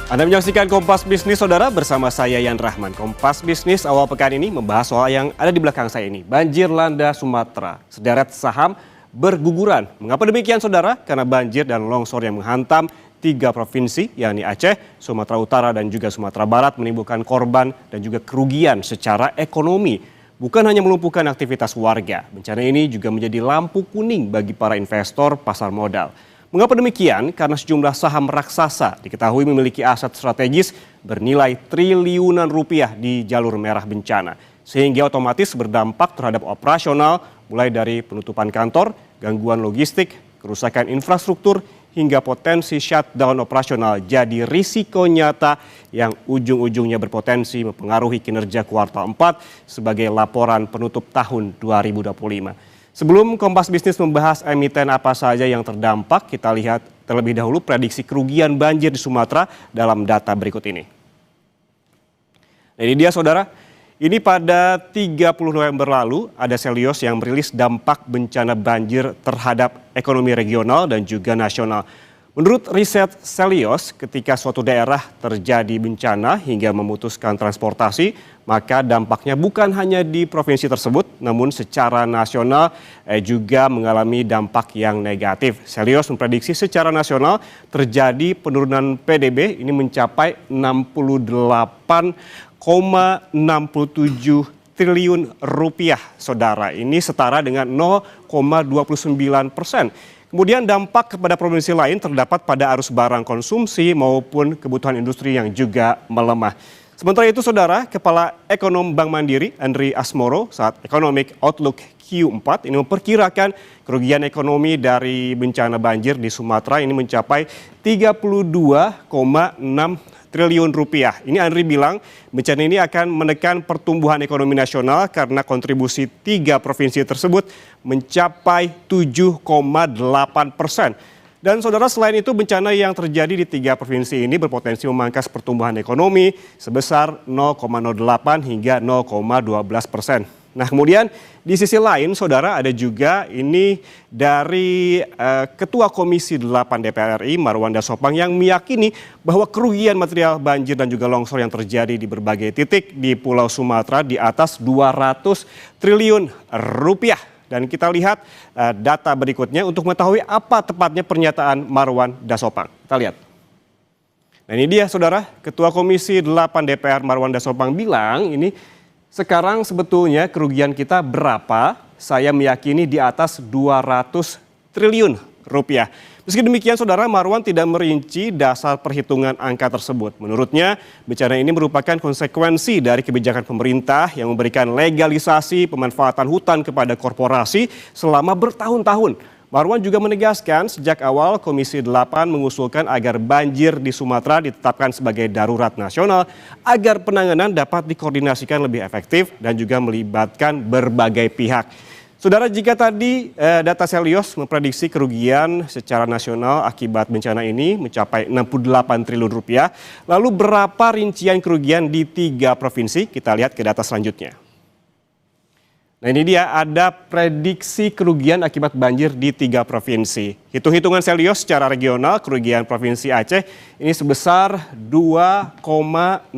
Anda menyaksikan Kompas Bisnis, Saudara, bersama saya Yan Rahman. Kompas Bisnis awal pekan ini membahas soal yang ada di belakang saya ini. Banjir landa Sumatera, sederet saham berguguran. Mengapa demikian, Saudara? Karena banjir dan longsor yang menghantam 3 provinsi, yakni Aceh, Sumatera Utara, dan juga Sumatera Barat menimbulkan korban dan juga kerugian secara ekonomi. Bukan hanya melumpuhkan aktivitas warga, bencana ini juga menjadi lampu kuning bagi para investor pasar modal. Mengapa demikian? Karena sejumlah saham raksasa diketahui memiliki aset strategis bernilai triliunan rupiah di jalur merah bencana. Sehingga otomatis berdampak terhadap operasional mulai dari penutupan kantor, gangguan logistik, kerusakan infrastruktur, hingga potensi shutdown operasional jadi risiko nyata yang ujung-ujungnya berpotensi mempengaruhi kinerja kuartal 4 sebagai laporan penutup tahun 2025. Sebelum Kompas Bisnis membahas emiten apa saja yang terdampak, kita lihat terlebih dahulu prediksi kerugian banjir di Sumatera dalam data berikut ini. Nah, ini dia, Saudara. Ini pada 30 November lalu ada Selios yang merilis dampak bencana banjir terhadap ekonomi regional dan juga nasional. Menurut riset Selios, ketika suatu daerah terjadi bencana hingga memutuskan transportasi, maka dampaknya bukan hanya di provinsi tersebut, namun secara nasional juga mengalami dampak yang negatif. Selios memprediksi secara nasional terjadi penurunan PDB ini mencapai 68,67 triliun rupiah, Saudara. Ini setara dengan 0,29%. Kemudian dampak kepada provinsi lain terdapat pada arus barang konsumsi maupun kebutuhan industri yang juga melemah. Sementara itu, Saudara, Kepala Ekonom Bank Mandiri, Andri Asmoro, saat Economic Outlook Q4 ini memperkirakan kerugian ekonomi dari bencana banjir di Sumatera ini mencapai 32,6 triliun rupiah. Ini Andri bilang bencana ini akan menekan pertumbuhan ekonomi nasional karena kontribusi 3 provinsi tersebut mencapai 7,8%. Dan Saudara, selain itu bencana yang terjadi di 3 provinsi ini berpotensi memangkas pertumbuhan ekonomi sebesar 0,08 hingga 0,12%. Nah, kemudian di sisi lain, Saudara, ada juga ini dari Ketua Komisi 8 DPR RI, Marwan Dasopang, yang meyakini bahwa kerugian material banjir dan juga longsor yang terjadi di berbagai titik di Pulau Sumatera di atas 200 triliun rupiah. Dan kita lihat data berikutnya untuk mengetahui apa tepatnya pernyataan Marwan Dasopang. Kita lihat. Nah, ini dia, Saudara, Ketua Komisi 8 DPR Marwan Dasopang bilang ini sekarang sebetulnya kerugian kita berapa? Saya meyakini di atas 200 triliun rupiah. Meski demikian, Saudara, Marwan tidak merinci dasar perhitungan angka tersebut. Menurutnya, bencana ini merupakan konsekuensi dari kebijakan pemerintah yang memberikan legalisasi pemanfaatan hutan kepada korporasi selama bertahun-tahun. Marwan juga menegaskan sejak awal Komisi 8 mengusulkan agar banjir di Sumatera ditetapkan sebagai darurat nasional agar penanganan dapat dikoordinasikan lebih efektif dan juga melibatkan berbagai pihak. Saudara, jika tadi data Selios memprediksi kerugian secara nasional akibat bencana ini mencapai 68 triliun rupiah, lalu berapa rincian kerugian di 3 provinsi? Kita lihat ke data selanjutnya. Nah, ini dia ada prediksi kerugian akibat banjir di 3 provinsi. Hitung-hitungan Selios secara regional, kerugian Provinsi Aceh ini sebesar 2,04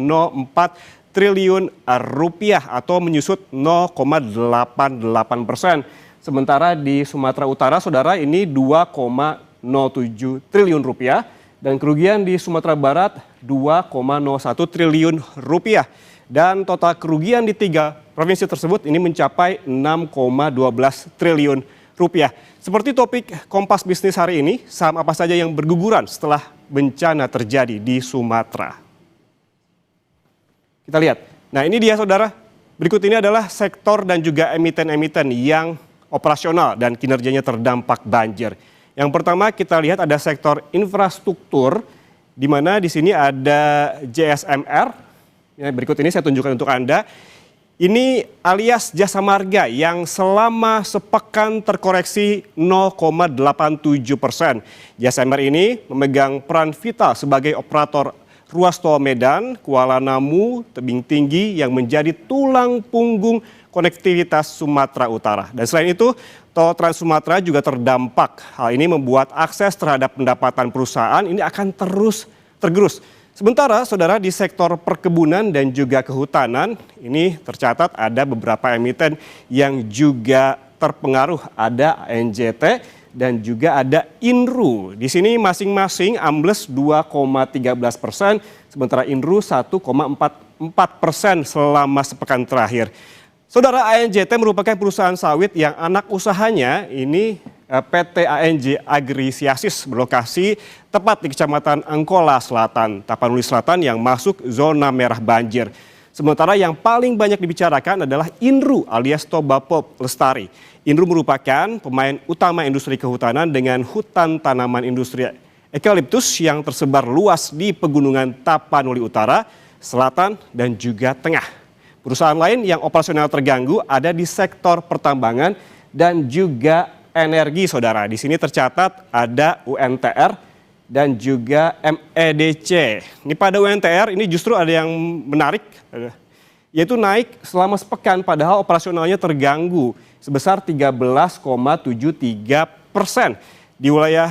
triliun rupiah atau menyusut 0,88%. Sementara di Sumatera Utara, Saudara, ini 2,07 triliun rupiah dan kerugian di Sumatera Barat 2,01 triliun rupiah. Dan total kerugian di 3 provinsi tersebut ini mencapai 6,12 triliun rupiah. Seperti topik Kompas Bisnis hari ini, saham apa saja yang berguguran setelah bencana terjadi di Sumatera? Kita lihat. Nah, ini dia, Saudara. Berikut ini adalah sektor dan juga emiten-emiten yang operasional dan kinerjanya terdampak banjir. Yang pertama kita lihat ada sektor infrastruktur, di mana di sini ada JSMR. Ya, berikut ini saya tunjukkan untuk Anda. Ini alias Jasa Marga yang selama sepekan terkoreksi 0,87%. JSMR ini memegang peran vital sebagai operator ruas tol Medan, Kuala Namu, Tebing Tinggi yang menjadi tulang punggung konektivitas Sumatera Utara. Dan selain itu, tol Trans Sumatera juga terdampak. Hal ini membuat akses terhadap pendapatan perusahaan ini akan terus tergerus. Sementara saudara di sektor perkebunan dan juga kehutanan ini tercatat ada beberapa emiten yang juga terpengaruh, ada ANJT dan juga ada Inru. Di sini masing-masing ambles 2,13%, sementara Inru 1,44% selama sepekan terakhir. Saudara, ANJT merupakan perusahaan sawit yang anak usahanya ini PT ANJ Agrisiasis berlokasi tepat di Kecamatan Angkola Selatan, Tapanuli Selatan yang masuk zona merah banjir. Sementara yang paling banyak dibicarakan adalah Inru alias Toba Pulp Lestari. Inru merupakan pemain utama industri kehutanan dengan hutan tanaman industri eukaliptus yang tersebar luas di pegunungan Tapanuli Utara, Selatan, dan juga Tengah. Perusahaan lain yang operasional terganggu ada di sektor pertambangan dan juga energi, saudara. Di sini tercatat ada UNTR dan juga MEDC. Ini pada UNTR ini justru ada yang menarik, yaitu naik selama sepekan padahal operasionalnya terganggu sebesar 13,73%. Di wilayah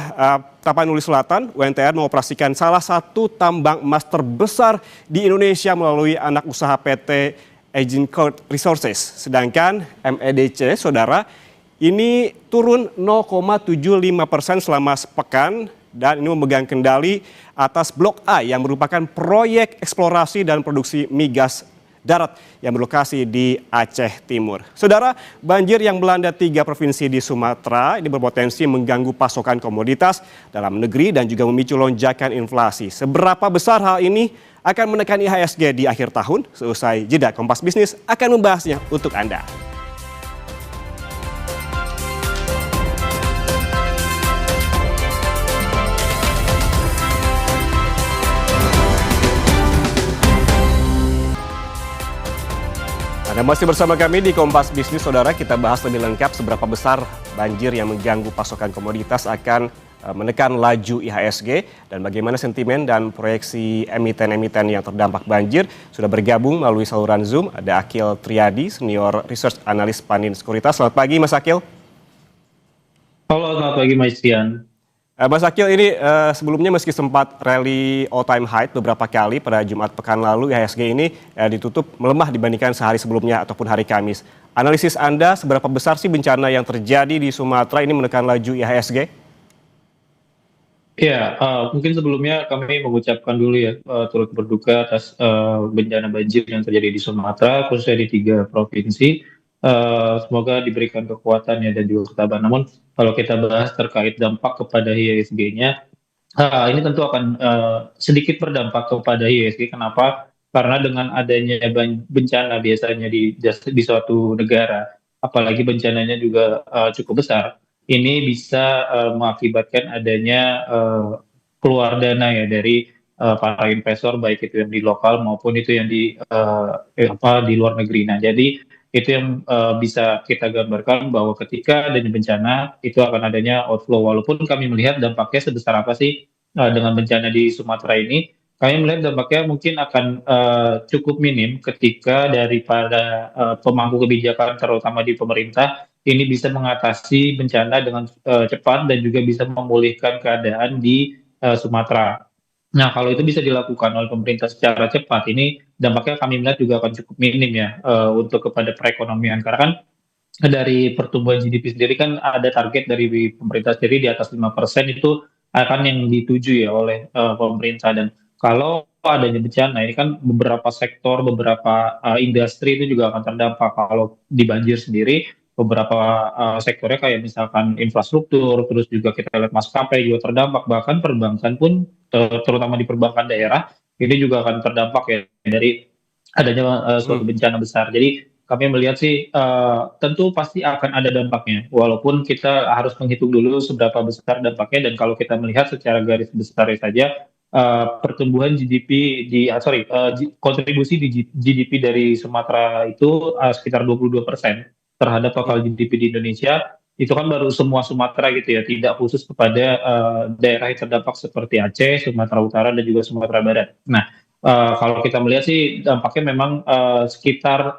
Tapanuli Selatan, UNTR mengoperasikan salah satu tambang emas terbesar di Indonesia melalui anak usaha PT Agincourt Resources. Sedangkan MEDC, saudara, ini turun 0,75% selama sepekan dan ini memegang kendali atas Blok A yang merupakan proyek eksplorasi dan produksi migas darat yang berlokasi di Aceh Timur. Saudara, banjir yang melanda 3 provinsi di Sumatera ini berpotensi mengganggu pasokan komoditas dalam negeri dan juga memicu lonjakan inflasi. Seberapa besar hal ini akan menekan IHSG di akhir tahun? Seusai jeda, Kompas Bisnis akan membahasnya untuk Anda. Anda masih bersama kami di Kompas Bisnis, saudara. Kita bahas lebih lengkap seberapa besar banjir yang mengganggu pasokan komoditas akan menekan laju IHSG dan bagaimana sentimen dan proyeksi emiten-emiten yang terdampak banjir. Sudah bergabung melalui saluran Zoom, ada Akil Triadi, Senior Research Analyst Panin Sekuritas. Selamat pagi, Mas Akil. Halo, selamat pagi, Mas Tian. Mas Akil, ini sebelumnya meski sempat rally all time high beberapa kali pada Jumat pekan lalu, IHSG ini ditutup melemah dibandingkan sehari sebelumnya ataupun hari Kamis. Analisis Anda, seberapa besar sih bencana yang terjadi di Sumatera ini menekan laju IHSG? Ya, mungkin sebelumnya kami mengucapkan dulu ya, turut berduka atas bencana banjir yang terjadi di Sumatera, khususnya di 3 provinsi. Semoga diberikan kekuatan ya dan juga ketabahan. Namun kalau kita bahas terkait dampak kepada IHSG-nya, ini tentu akan sedikit berdampak kepada IHSG. Kenapa? Karena dengan adanya bencana biasanya di suatu negara, apalagi bencananya juga cukup besar, ini bisa mengakibatkan adanya keluar dana ya dari para investor, baik itu yang di lokal maupun itu yang di luar negeri. Nah, jadi itu yang bisa kita gambarkan bahwa ketika adanya bencana itu akan adanya outflow. Walaupun kami melihat dampaknya sebesar apa sih dengan bencana di Sumatera ini, kami melihat dampaknya mungkin akan cukup minim ketika daripada pemangku kebijakan terutama di pemerintah ini bisa mengatasi bencana dengan cepat dan juga bisa memulihkan keadaan di Sumatera. Nah, kalau itu bisa dilakukan oleh pemerintah secara cepat, ini dampaknya kami melihat juga akan cukup minim ya untuk kepada perekonomian. Karena kan dari pertumbuhan GDP sendiri kan ada target dari pemerintah sendiri di atas 5% itu akan yang dituju ya oleh pemerintah. Dan kalau adanya bencana ini kan beberapa sektor, beberapa industri itu juga akan terdampak. Kalau di banjir sendiri, beberapa sektornya kayak misalkan infrastruktur, terus juga kita lihat maskapai juga terdampak. Bahkan perbankan pun, terutama di perbankan daerah, ini juga akan terdampak ya dari adanya suatu bencana besar. Jadi kami melihat sih tentu pasti akan ada dampaknya. Walaupun kita harus menghitung dulu seberapa besar dampaknya, dan kalau kita melihat secara garis besar saja pertumbuhan GDP kontribusi di GDP dari Sumatera itu sekitar 22% terhadap total GDP di Indonesia. Itu kan baru semua Sumatera gitu ya, tidak khusus kepada daerah yang terdampak seperti Aceh, Sumatera Utara, dan juga Sumatera Barat. Nah, kalau kita melihat sih dampaknya memang sekitar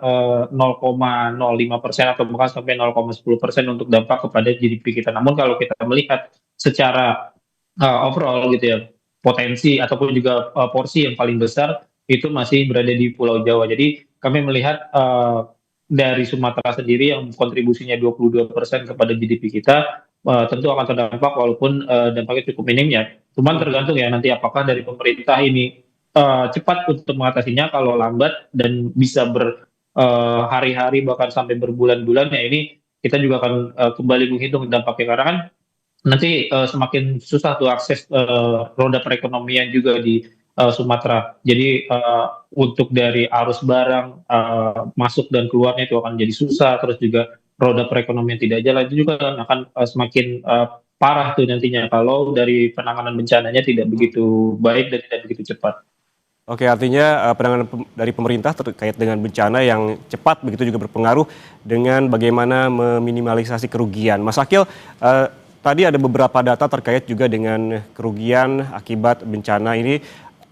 0,05% atau bahkan sampai 0,10% untuk dampak kepada GDP kita. Namun kalau kita melihat secara overall gitu ya, potensi ataupun juga porsi yang paling besar itu masih berada di Pulau Jawa. Jadi kami melihat dari Sumatera sendiri yang kontribusinya 22% kepada GDP kita, tentu akan terdampak walaupun dampaknya cukup minim ya. Cuman tergantung ya nanti apakah dari pemerintah ini cepat untuk mengatasinya. Kalau lambat dan bisa hari-hari bahkan sampai berbulan-bulan, ya ini kita juga akan kembali menghitung dampaknya, karena kan nanti semakin susah tuh akses roda perekonomian juga di Sumatera. Jadi untuk dari arus barang masuk dan keluarnya itu akan jadi susah, terus juga roda perekonomian tidak jalan, itu juga akan semakin parah tuh nantinya kalau dari penanganan bencananya tidak begitu baik dan tidak begitu cepat. Oke, artinya penanganan dari pemerintah terkait dengan bencana yang cepat begitu juga berpengaruh dengan bagaimana meminimalisasi kerugian. Mas Akil, tadi ada beberapa data terkait juga dengan kerugian akibat bencana ini.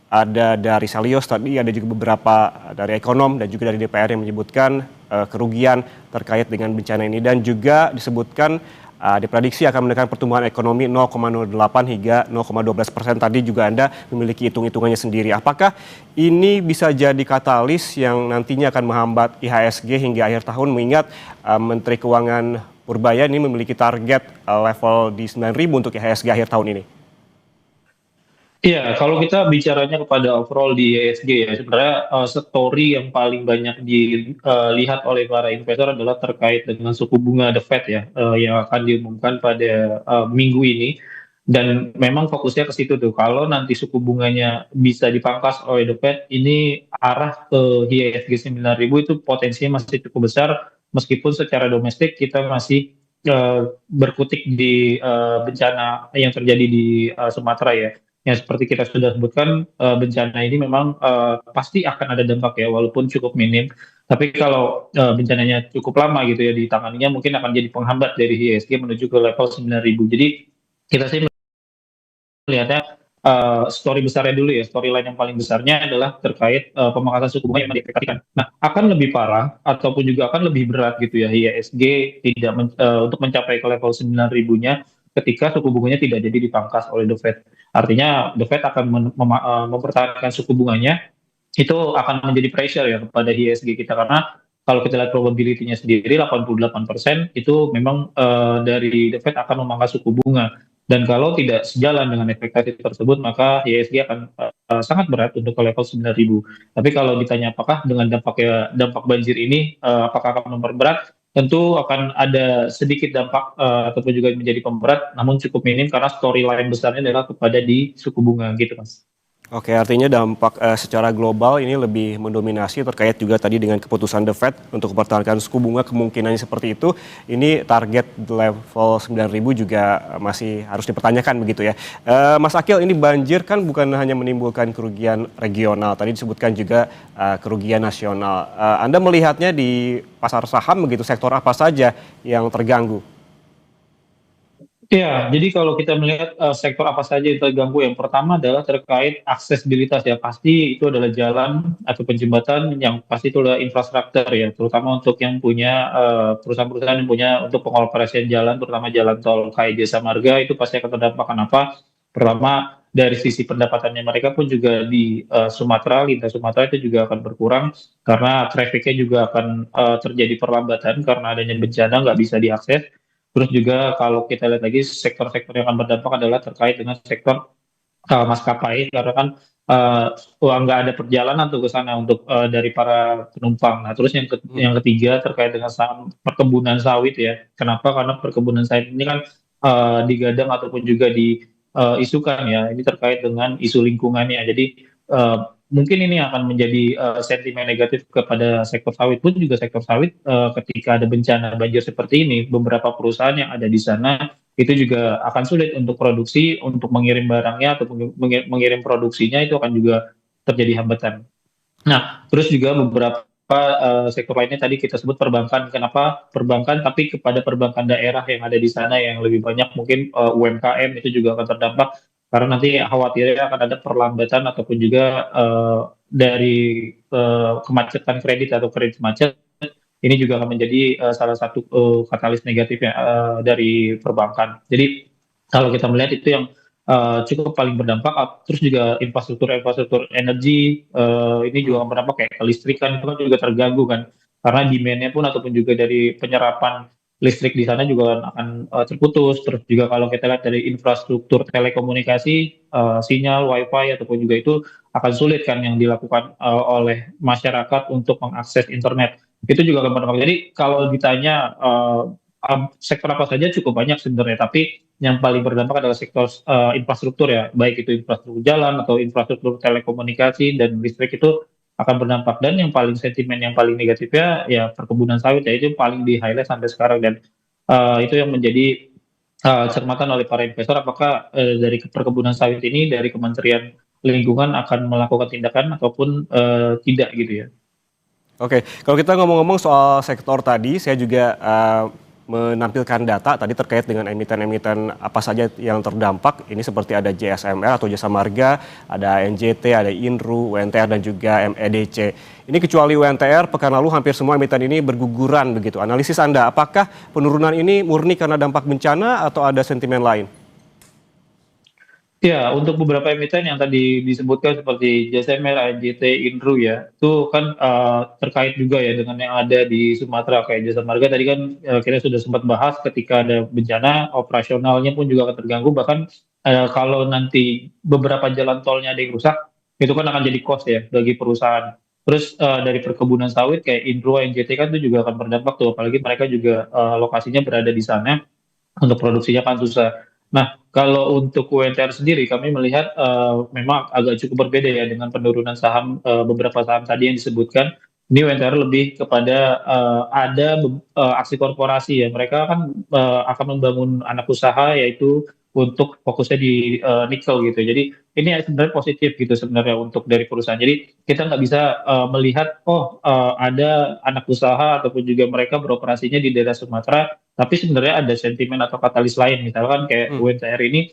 Ada dari Salios, tadi ada juga beberapa dari ekonom dan juga dari DPR yang menyebutkan kerugian terkait dengan bencana ini. Dan juga disebutkan diprediksi akan menekan pertumbuhan ekonomi 0,08 hingga 0,12%. Tadi juga Anda memiliki hitung-hitungannya sendiri. Apakah ini bisa jadi katalis yang nantinya akan menghambat IHSG hingga akhir tahun, mengingat Menteri Keuangan Purbaya ini memiliki target level di 9.000 untuk IHSG akhir tahun ini? Iya, kalau kita bicaranya kepada overall di ESG ya, sebenarnya story yang paling banyak dilihat oleh para investor adalah terkait dengan suku bunga The Fed ya, yang akan diumumkan pada minggu ini. Dan memang fokusnya ke situ tuh. Kalau nanti suku bunganya bisa dipangkas oleh The Fed, ini arah ke IHSG 9.000 itu potensinya masih cukup besar, meskipun secara domestik kita masih berkutik di bencana yang terjadi di Sumatera ya. Yang seperti kita sudah sebutkan, bencana ini memang pasti akan ada dampak ya, walaupun cukup minim. Tapi kalau bencananya cukup lama gitu ya ditanganinya, mungkin akan jadi penghambat dari IHSG menuju ke level 9.000. Jadi kita sih melihatnya story besarnya dulu ya, storyline yang paling besarnya adalah terkait pemangkasan suku bunga yang diekspektasikan. Nah, akan lebih parah ataupun juga akan lebih berat gitu ya IHSG tidak untuk mencapai ke level 9.000-nya ketika suku bunganya tidak jadi dipangkas oleh The Fed. Artinya The Fed akan mempertahankan suku bunganya, itu akan menjadi pressure ya kepada IHSG kita, karena kalau kita lihat probability-nya sendiri 88% itu memang dari The Fed akan memangkas suku bunga. Dan kalau tidak sejalan dengan ekspektasi tersebut, maka IHSG akan sangat berat untuk ke level 9.000. Tapi kalau ditanya apakah dengan dampak banjir ini apakah akan memperberat, tentu akan ada sedikit dampak ataupun juga menjadi pemberat, namun cukup minim karena storyline besarnya adalah kepada di suku bunga gitu, Mas. Oke, artinya dampak secara global ini lebih mendominasi terkait juga tadi dengan keputusan The Fed untuk mempertahankan suku bunga, kemungkinannya seperti itu. Ini target level 9.000 juga masih harus dipertanyakan begitu ya. Mas Akil, ini banjir kan bukan hanya menimbulkan kerugian regional, tadi disebutkan juga kerugian nasional. Anda melihatnya di pasar saham begitu, sektor apa saja yang terganggu? Ya, jadi kalau kita melihat sektor apa saja yang terganggu, yang pertama adalah terkait aksesibilitas ya. Pasti itu adalah jalan atau jembatan, yang pasti itu adalah infrastruktur ya, terutama untuk yang punya perusahaan-perusahaan yang punya untuk pengoperasian jalan, terutama jalan tol kayak Jasa Marga itu pasti akan terdampak. Kenapa? Pertama, dari sisi pendapatannya mereka pun juga di Sumatera, lintas Sumatera itu juga akan berkurang karena trafficnya juga akan terjadi perlambatan karena adanya bencana nggak bisa diakses. Terus juga kalau kita lihat lagi sektor-sektor yang akan berdampak adalah terkait dengan sektor maskapai, karena kan nggak ada perjalanan tuh ke sana untuk dari para penumpang. Nah, terus yang ketiga terkait dengan perkebunan sawit ya. Kenapa? Karena perkebunan sawit ini kan digadang ataupun juga diisukan ya. Ini terkait dengan isu lingkungannya. Jadi eh, mungkin ini akan menjadi sentimen negatif kepada sektor sawit. Pun juga sektor sawit ketika ada bencana banjir seperti ini, beberapa perusahaan yang ada di sana itu juga akan sulit untuk produksi, untuk mengirim barangnya atau mengirim produksinya, itu akan juga terjadi hambatan. Nah, terus juga beberapa sektor lainnya tadi kita sebut perbankan. Kenapa perbankan? Tapi kepada perbankan daerah yang ada di sana yang lebih banyak mungkin UMKM itu juga akan terdampak, karena nanti khawatirnya akan ada perlambatan ataupun juga dari kemacetan kredit atau kredit macet. Ini juga akan menjadi salah satu katalis negatif ya dari perbankan. Jadi kalau kita melihat itu yang cukup paling berdampak. Terus juga infrastruktur energi ini juga akan berdampak kayak kelistrikan itu kan juga terganggu kan, karena demand-nya pun ataupun juga dari penyerapan listrik di sana juga akan terputus. Terus juga kalau kita lihat dari infrastruktur telekomunikasi, sinyal, wifi ataupun juga itu akan sulit kan yang dilakukan oleh masyarakat untuk mengakses internet. Itu juga akan berdampak. Jadi kalau ditanya sektor apa saja cukup banyak sebenarnya, tapi yang paling berdampak adalah sektor infrastruktur ya, baik itu infrastruktur jalan atau infrastruktur telekomunikasi dan listrik itu akan berdampak. Dan yang paling sentimen yang paling negatifnya ya perkebunan sawit ya, itu paling di highlight sampai sekarang. Dan itu yang menjadi cermatan oleh para investor, apakah dari perkebunan sawit ini dari Kementerian Lingkungan akan melakukan tindakan ataupun tidak gitu ya. Oke, kalau kita ngomong-ngomong soal sektor tadi, saya juga menampilkan data tadi terkait dengan emiten-emiten apa saja yang terdampak. Ini seperti ada JSMR atau Jasa Marga, ada NJT, ada Inru, UNTR dan juga MEDC. Ini kecuali UNTR, pekan lalu hampir semua emiten ini berguguran begitu. Analisis Anda, apakah penurunan ini murni karena dampak bencana atau ada sentimen lain? Ya, untuk beberapa emiten yang tadi disebutkan seperti JSMR, ANJT, Inru ya, itu kan terkait juga ya dengan yang ada di Sumatera. Kayak Jasa Marga tadi kan kita sudah sempat bahas, ketika ada bencana operasionalnya pun juga akan terganggu. Bahkan kalau nanti beberapa jalan tolnya ada yang rusak, itu kan akan jadi cost ya bagi perusahaan. Terus dari perkebunan sawit kayak Inru, ANJT kan itu juga akan berdampak tuh, apalagi mereka juga lokasinya berada di sana, untuk produksinya kan susah. Nah, kalau untuk UNTR sendiri kami melihat memang agak cukup berbeda ya dengan penurunan saham, beberapa saham tadi yang disebutkan. Ini UNTR lebih kepada ada aksi korporasi ya. Mereka kan akan membangun anak usaha, yaitu untuk fokusnya di nikel gitu. Jadi ini sebenarnya positif gitu sebenarnya untuk dari perusahaan. Jadi kita nggak bisa melihat ada anak usaha ataupun juga mereka beroperasinya di daerah Sumatera, tapi sebenarnya ada sentimen atau katalis lain. Misalkan kayak Hmm. UNTR ini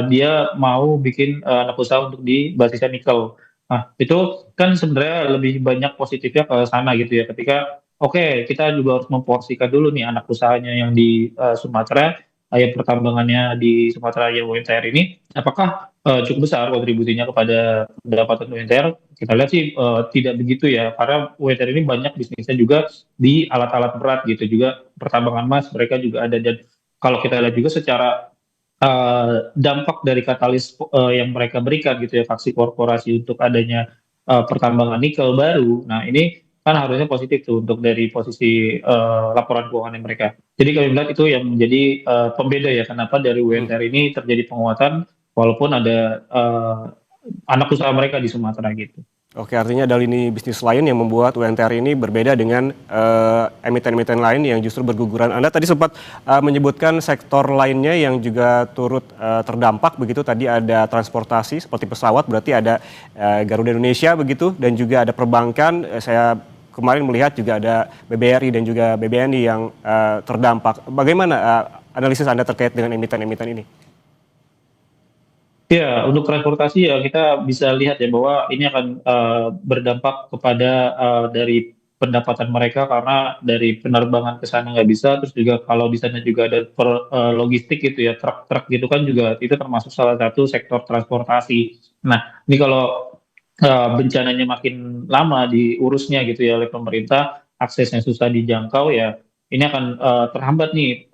dia mau bikin anak usaha untuk di basisnya nikel. Nah, itu kan sebenarnya lebih banyak positifnya ke sana gitu ya. Ketika oke, kita juga harus memporsikan dulu nih anak usahanya yang di Sumatera, yang pertambangannya di Sumatera yang UNTR ini, apakah cukup besar kontribusinya kepada pendapatan UNTR? Kita lihat sih tidak begitu ya, karena UNTR ini banyak bisnisnya juga di alat-alat berat gitu, juga pertambangan emas mereka juga ada. Dan kalau kita lihat juga secara dampak dari katalis yang mereka berikan gitu ya, faksi korporasi untuk adanya pertambangan nikel baru. Nah, ini kan harusnya positif tuh untuk dari posisi laporan keuangan mereka. Jadi kami melihat itu yang menjadi pembeda ya, kenapa dari Hmm. UNTR ini terjadi penguatan walaupun ada anak usaha mereka di Sumatera gitu. Oke, artinya ada lini bisnis lain yang membuat UNTR ini berbeda dengan emiten-emiten lain yang justru berguguran. Anda tadi sempat menyebutkan sektor lainnya yang juga turut terdampak begitu. Tadi ada transportasi seperti pesawat, berarti ada Garuda Indonesia begitu, dan juga ada perbankan. Saya kemarin melihat juga ada BBRI dan juga BBNI yang terdampak. Bagaimana analisis Anda terkait dengan emiten-emiten ini? Ya, untuk transportasi ya kita bisa lihat ya bahwa ini akan berdampak kepada dari pendapatan mereka, karena dari penerbangan ke sana nggak bisa. Terus juga kalau di sana juga ada logistik gitu ya, truk-truk gitu kan juga itu termasuk salah satu sektor transportasi. Nah, ini kalau bencananya makin lama diurusnya gitu ya oleh pemerintah, aksesnya susah dijangkau ya, ini akan terhambat nih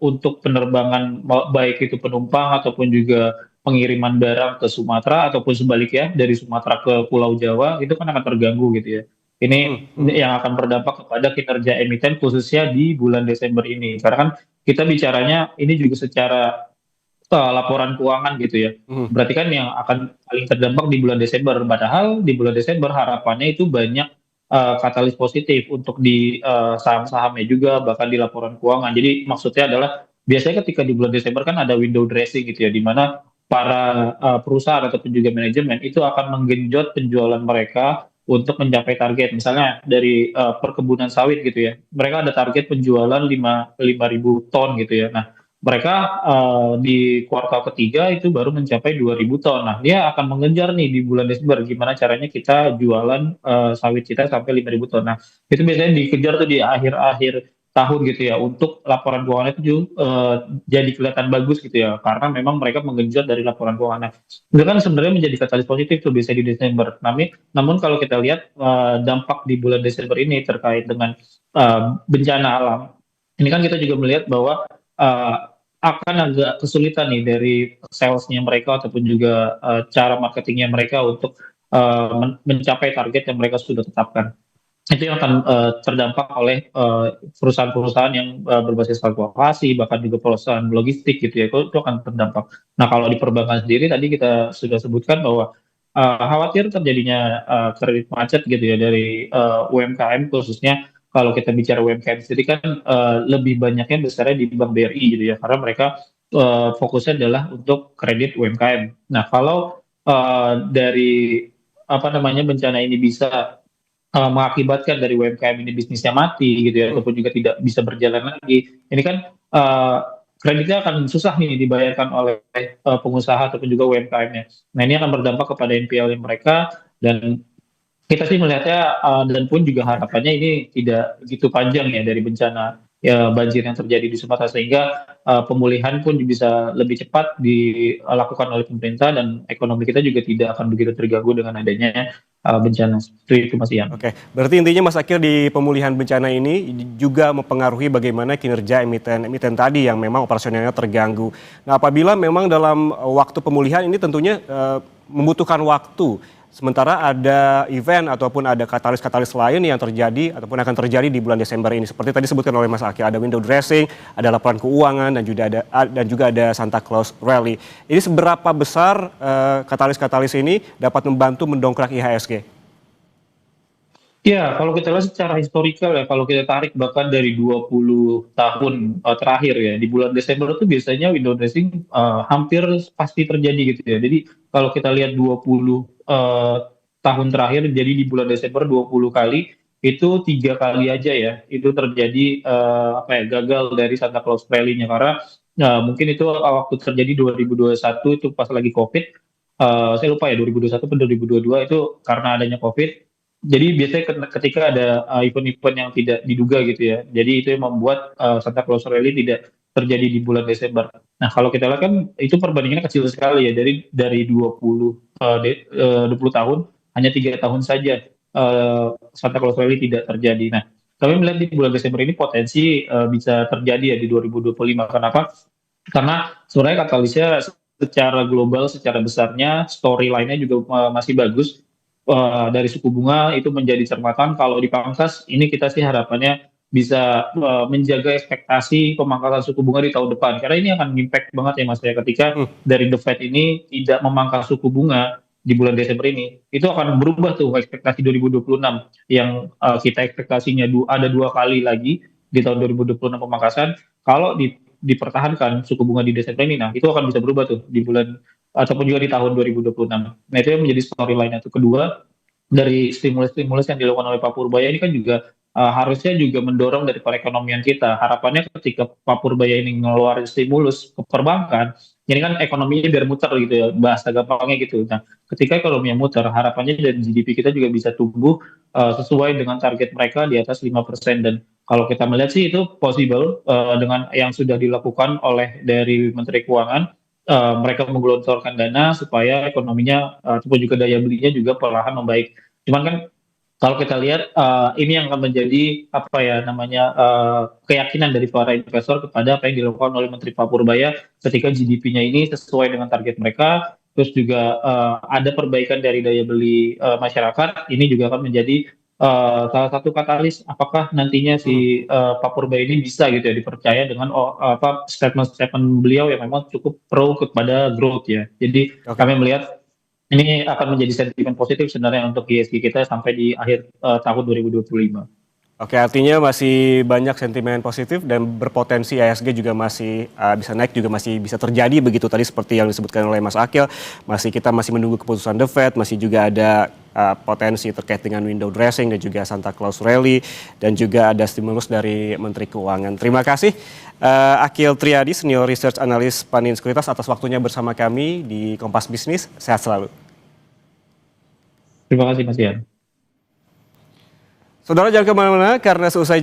untuk penerbangan baik itu penumpang ataupun juga pengiriman barang ke Sumatera ataupun sebaliknya dari Sumatera ke Pulau Jawa, itu kan akan terganggu gitu ya. Hmm, Ini hmm. yang akan berdampak kepada kinerja emiten khususnya di bulan Desember ini. Karena kan kita bicaranya ini juga secara laporan keuangan gitu ya. Hmm. Berarti kan yang akan paling terdampak di bulan Desember. Padahal di bulan Desember harapannya itu banyak katalis positif untuk di saham-sahamnya juga, bahkan di laporan keuangan. Jadi maksudnya adalah biasanya ketika di bulan Desember kan ada window dressing gitu ya, di mana para perusahaan ataupun juga manajemen itu akan menggenjot penjualan mereka untuk mencapai target. Misalnya dari perkebunan sawit gitu ya, mereka ada target penjualan 5.000 ton gitu ya. Nah, mereka di kuartal ketiga itu baru mencapai 2.000 ton. Nah, dia akan mengejar nih di bulan Desember gimana caranya kita jualan sawit kita sampai 5.000 ton. Nah, itu biasanya dikejar tuh di akhir-akhir tahun gitu ya, untuk laporan keuangannya itu jadi kelihatan bagus gitu ya, karena memang mereka menggenjot dari laporan keuangannya. Itu kan sebenarnya menjadi katalis positif tuh biasanya di Desember. Namun kalau kita lihat dampak di bulan Desember ini terkait dengan bencana alam, ini kan kita juga melihat bahwa eh, akan agak kesulitan nih dari salesnya mereka ataupun juga cara marketingnya mereka untuk mencapai target yang mereka sudah tetapkan. Itu yang akan terdampak oleh perusahaan-perusahaan yang berbasis kalkulasi, bahkan juga perusahaan logistik gitu ya, itu akan terdampak. Nah, kalau di perbankan sendiri tadi kita sudah sebutkan bahwa khawatir terjadinya kredit macet gitu ya dari UMKM, khususnya kalau kita bicara UMKM sendiri kan lebih banyaknya besarnya di Bank BRI gitu ya, karena mereka fokusnya adalah untuk kredit UMKM. Nah, kalau dari apa namanya bencana ini bisa mengakibatkan dari UMKM ini bisnisnya mati gitu ya, ataupun juga tidak bisa berjalan lagi. Ini kan uh, kreditnya akan susah nih dibayarkan oleh pengusaha ataupun juga UMKM-nya. Nah, ini akan berdampak kepada NPL mereka, dan kita sih melihatnya dan pun juga Oke. harapannya ini tidak begitu panjang ya dari bencana ya banjir yang terjadi di Sumatera, sehingga pemulihan pun bisa lebih cepat dilakukan oleh pemerintah, dan ekonomi kita juga tidak akan begitu terganggu dengan adanya bencana. Itu Mas Ian. Oke, berarti intinya Mas Akil di pemulihan bencana ini juga mempengaruhi bagaimana kinerja emiten tadi yang memang operasionalnya terganggu. Nah, apabila memang dalam waktu pemulihan ini tentunya membutuhkan waktu, sementara ada event ataupun ada katalis-katalis lain yang terjadi ataupun akan terjadi di bulan Desember ini. Seperti tadi disebutkan oleh Mas Akil, ada window dressing, ada laporan keuangan, dan juga ada Santa Claus Rally. Ini seberapa besar katalis-katalis ini dapat membantu mendongkrak IHSG? Ya, kalau kita lihat secara historikal ya, kalau kita tarik bahkan dari 20 tahun terakhir ya, di bulan Desember itu biasanya window dressing hampir pasti terjadi gitu ya. Jadi kalau kita lihat 20 tahun terakhir, jadi di bulan Desember 20 kali, itu 3 kali aja ya, itu terjadi apa ya, gagal dari Santa Claus Rally-nya, karena mungkin itu waktu terjadi 2021 itu pas lagi COVID, saya lupa ya 2021 atau 2022 itu karena adanya COVID. Jadi biasanya ketika ada event-event yang tidak diduga gitu ya. Jadi itu yang membuat Santa Claus Rally tidak terjadi di bulan Desember. Nah, kalau kita lihat kan itu perbandingannya kecil sekali ya. Dari 20 tahun hanya 3 tahun saja Santa Claus Rally tidak terjadi. Nah, kami melihat di bulan Desember ini potensi bisa terjadi ya di 2025. Kenapa? Karena sebenarnya katalisnya secara global, secara besarnya storyline-nya juga masih bagus. Dari suku bunga itu menjadi cermatan. Kalau dipangkas, ini kita sih harapannya bisa menjaga ekspektasi pemangkasan suku bunga di tahun depan. Karena ini akan impact banget ya Mas ya, ketika Hmm. dari The Fed ini tidak memangkas suku bunga di bulan Desember ini, itu akan berubah tuh ekspektasi 2026 yang kita ekspektasinya ada 2 kali lagi di tahun 2026 pemangkasan. Kalau dipertahankan suku bunga di Desember ini, nah itu akan bisa berubah tuh di bulan ataupun juga di tahun 2026. Nah, itu yang menjadi storyline itu. Kedua, dari stimulus-stimulus yang dilakukan oleh Pak Purbaya ini kan juga harusnya juga mendorong dari perekonomian kita. Harapannya ketika Pak Purbaya ini ngeluarin stimulus ke perbankan, ini kan ekonominya biar muter gitu ya, bahasa gampangnya gitu. Nah, ketika ekonominya muter, harapannya dari GDP kita juga bisa tumbuh sesuai dengan target mereka di atas 5%. Dan kalau kita melihat sih itu possible dengan yang sudah dilakukan oleh dari Menteri Keuangan, mereka menggelontorkan dana supaya ekonominya ataupun juga daya belinya juga perlahan membaik. Cuman kan kalau kita lihat ini yang akan menjadi apa ya namanya keyakinan dari para investor kepada apa yang dilakukan oleh Menteri Pak Purbaya ketika GDP-nya ini sesuai dengan target mereka, terus juga ada perbaikan dari daya beli masyarakat, ini juga akan menjadi salah satu katalis apakah nantinya Hmm. si Pak Purba ini bisa gitu ya dipercaya dengan apa statement-statement beliau yang memang cukup pro kepada growth ya. Jadi Oke. kami melihat ini akan menjadi sentimen positif sebenarnya untuk ISG kita sampai di akhir tahun 2025. Oke, artinya masih banyak sentimen positif dan berpotensi IHSG juga masih bisa naik, juga masih bisa terjadi begitu tadi seperti yang disebutkan oleh Mas Akil. Kita masih menunggu keputusan The Fed, masih juga ada potensi terkait dengan window dressing dan juga Santa Claus Rally, dan juga ada stimulus dari Menteri Keuangan. Terima kasih Akil Triadi, Senior Research Analyst Panin Sekuritas atas waktunya bersama kami di Kompas Bisnis. Sehat selalu. Terima kasih Mas Ian. Saudara jangan kemana-mana karena seusai